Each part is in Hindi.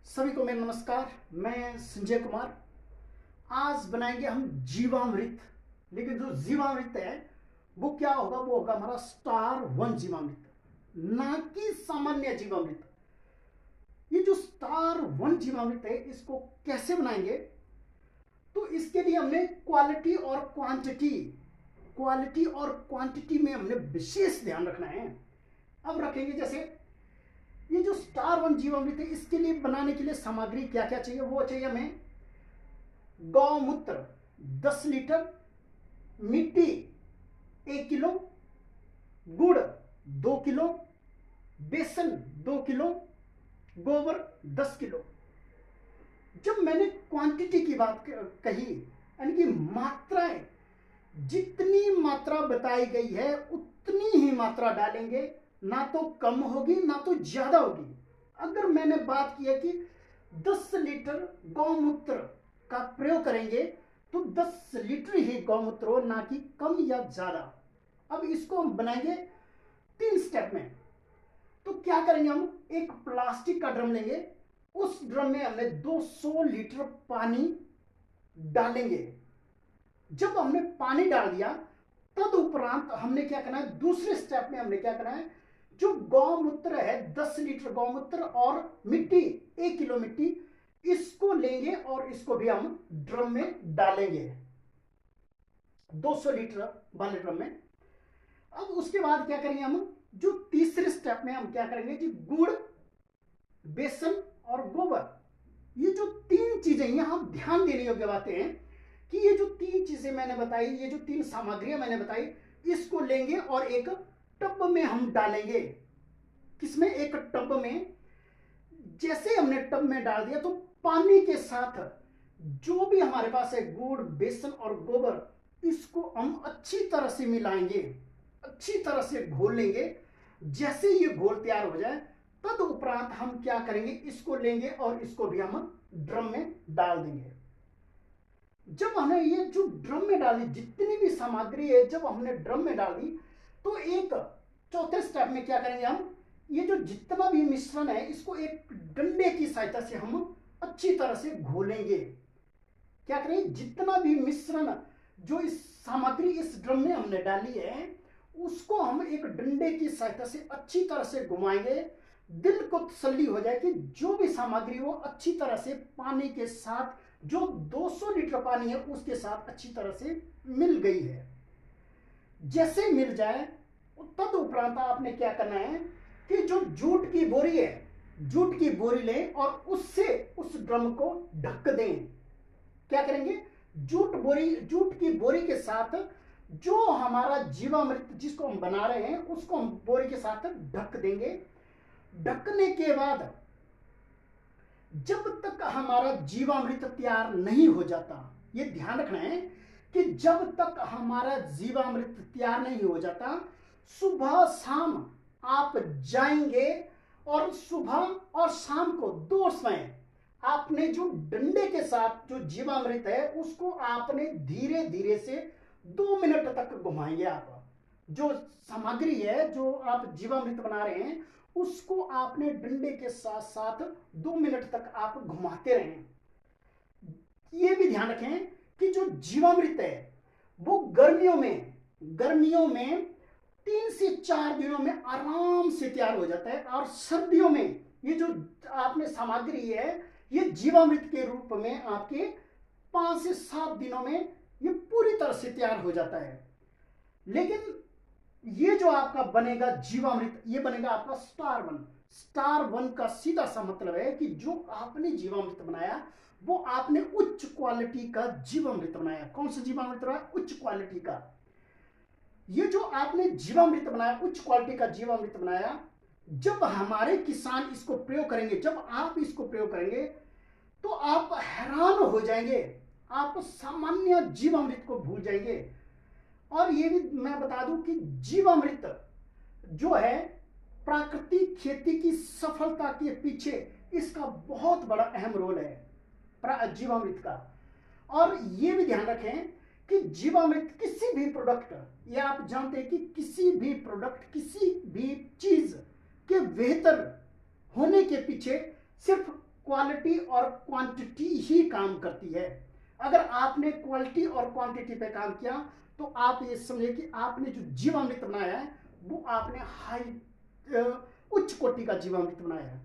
सभी को मेरा नमस्कार। मैं संजय कुमार। आज बनाएंगे हम जीवामृत। लेकिन जो जीवामृत है वो क्या होगा? वो होगा हमारा स्टार वन जीवामृत, ना कि सामान्य जीवामृत। ये जो स्टार वन जीवामृत है इसको कैसे बनाएंगे? तो इसके लिए हमने क्वालिटी और क्वांटिटी में हमने विशेष ध्यान रखना है। अब रखेंगे जैसे ये जो स्टार वन जीवामृत है इसके लिए बनाने के लिए सामग्री क्या क्या चाहिए? वो चाहिए हमें गौमूत्र 10 लीटर, मिट्टी 1 किलो, गुड़ 2 किलो, बेसन 2 किलो, गोबर 10 किलो। जब मैंने क्वांटिटी की बात कही, यानी कि मात्राएं, जितनी मात्रा बताई गई है उतनी ही मात्रा डालेंगे, ना तो कम होगी ना तो ज्यादा होगी। अगर मैंने बात की है कि 10 लीटर गौमूत्र का प्रयोग करेंगे तो 10 लीटर ही गौमूत्र हो, ना कि कम या ज्यादा। अब इसको हम बनाएंगे 3 स्टेप में। तो क्या करेंगे? हम एक प्लास्टिक का ड्रम लेंगे, उस ड्रम में हमने 200 लीटर पानी डालेंगे। जब हमने पानी डाल दिया तदुपरांत हमने क्या करना है? दूसरे स्टेप में हमने क्या करना है? जो गौमूत्र है 10 लीटर गौमूत्र और मिट्टी 1 किलो मिट्टी, इसको लेंगे और इसको भी हम ड्रम में डालेंगे 200 लीटर वाले ड्रम में। अब उसके बाद क्या करेंगे? हम जो तीसरे स्टेप में हम क्या करेंगे कि गुड़, बेसन और गोबर, ये जो 3 चीजें यहां ध्यान देने योग्य बातें हैं कि ये जो 3 चीजें मैंने बताई, ये जो 3 सामग्रियां मैंने बताई, इसको लेंगे और एक टब में हम डालेंगे। किसमें? एक टब में। जैसे हमने टब में डाल दिया तो पानी के साथ जो भी हमारे पास है गुड़, बेसन और गोबर, इसको हम अच्छी तरह से मिलाएंगे, अच्छी तरह से घोल लेंगे। जैसे ये घोल तैयार हो जाए तद उपरांत हम क्या करेंगे? इसको लेंगे और इसको भी हम ड्रम में डाल देंगे। जब हमने ये जो ड्रम में डाली, जितनी भी सामग्री है जब हमने ड्रम में डाल दी, तो एक चौथे स्टेप में क्या करेंगे? हम ये जो जितना भी मिश्रण है इसको एक डंडे की सहायता से हम अच्छी तरह से घोलेंगे। क्या करेंगे? जितना भी मिश्रण, जो इस सामग्री इस ड्रम में हमने डाली है, उसको हम एक डंडे की सहायता से अच्छी तरह से घुमाएंगे। दिल को तसल्ली हो जाए कि जो भी सामग्री वो अच्छी तरह से पानी के साथ, जो 200 लीटर पानी है उसके साथ अच्छी तरह से मिल गई है। जैसे मिल जाए तद उपरांत आपने क्या करना है कि जो जूट की बोरी है, जूट की बोरी लें और उससे उस ड्रम को ढक दें। क्या करेंगे? जूट की बोरी के साथ जो हमारा जीवामृत जिसको हम बना रहे हैं उसको हम बोरी के साथ ढक देंगे। ढकने के बाद जब तक हमारा जीवामृत तैयार नहीं हो जाता, ये ध्यान रखना है कि जब तक हमारा जीवामृत तैयार नहीं हो जाता, सुबह शाम आप जाएंगे और सुबह और शाम को 2 समय आपने जो डंडे के साथ जो जीवामृत है उसको आपने धीरे धीरे से 2 मिनट तक घुमाएंगे। आप जो सामग्री है, जो आप जीवामृत बना रहे हैं, उसको आपने डंडे के साथ साथ 2 मिनट तक आप घुमाते रहें। ये भी ध्यान रखें कि जो जीवामृत है वो गर्मियों में 3 से 4 दिनों में आराम से तैयार हो जाता है, और सर्दियों में ये जो आपने सामग्री है ये जीवामृत के रूप में आपके 5 से 7 दिनों में ये पूरी तरह से तैयार हो जाता है। लेकिन ये जो आपका बनेगा जीवामृत, ये बनेगा आपका स्टार वन। स्टार वन का सीधा सा मतलब है कि जो आपने जीवामृत बनाया वो आपने उच्च क्वालिटी का जीवामृत बनाया। कौन सा जीवामृत बनाया? उच्च क्वालिटी का। ये जो आपने जीवामृत बनाया, उच्च क्वालिटी का जीवामृत बनाया, जब हमारे किसान इसको प्रयोग करेंगे, जब आप इसको प्रयोग करेंगे तो आप हैरान हो जाएंगे, आप सामान्य जीवामृत को भूल जाएंगे। और ये भी मैं बता दूं कि जीवामृत जो है प्राकृतिक खेती की सफलता के पीछे इसका बहुत बड़ा अहम रोल है जीवामृत का। और ये भी ध्यान रखें कि जीवामृत किसी भी प्रोडक्ट, ये आप जानते हैं कि किसी भी प्रोडक्ट, किसी भी चीज बेहतर होने के पीछे सिर्फ क्वालिटी और क्वांटिटी ही काम करती है। अगर आपने क्वालिटी और क्वांटिटी पे काम किया तो आप ये समझिए कि आपने जो जीवामृत बनाया है वो आपने उच्च कोटि का जीवामृत बनाया है।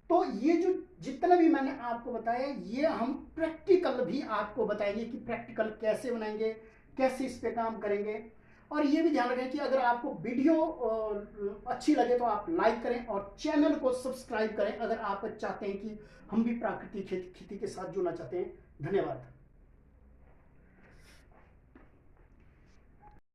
तो ये जो जितना भी मैंने आपको बताया ये हम प्रैक्टिकल भी आपको बताएंगे कि प्रैक्टिकल कैसे बनाएंगे, कैसे इस पे काम करेंगे। और ये भी ध्यान रखें कि अगर आपको वीडियो अच्छी लगे तो आप लाइक करें और चैनल को सब्सक्राइब करें अगर आप चाहते हैं कि हम भी प्राकृतिक खेती के साथ जुड़ना चाहते हैं। धन्यवाद।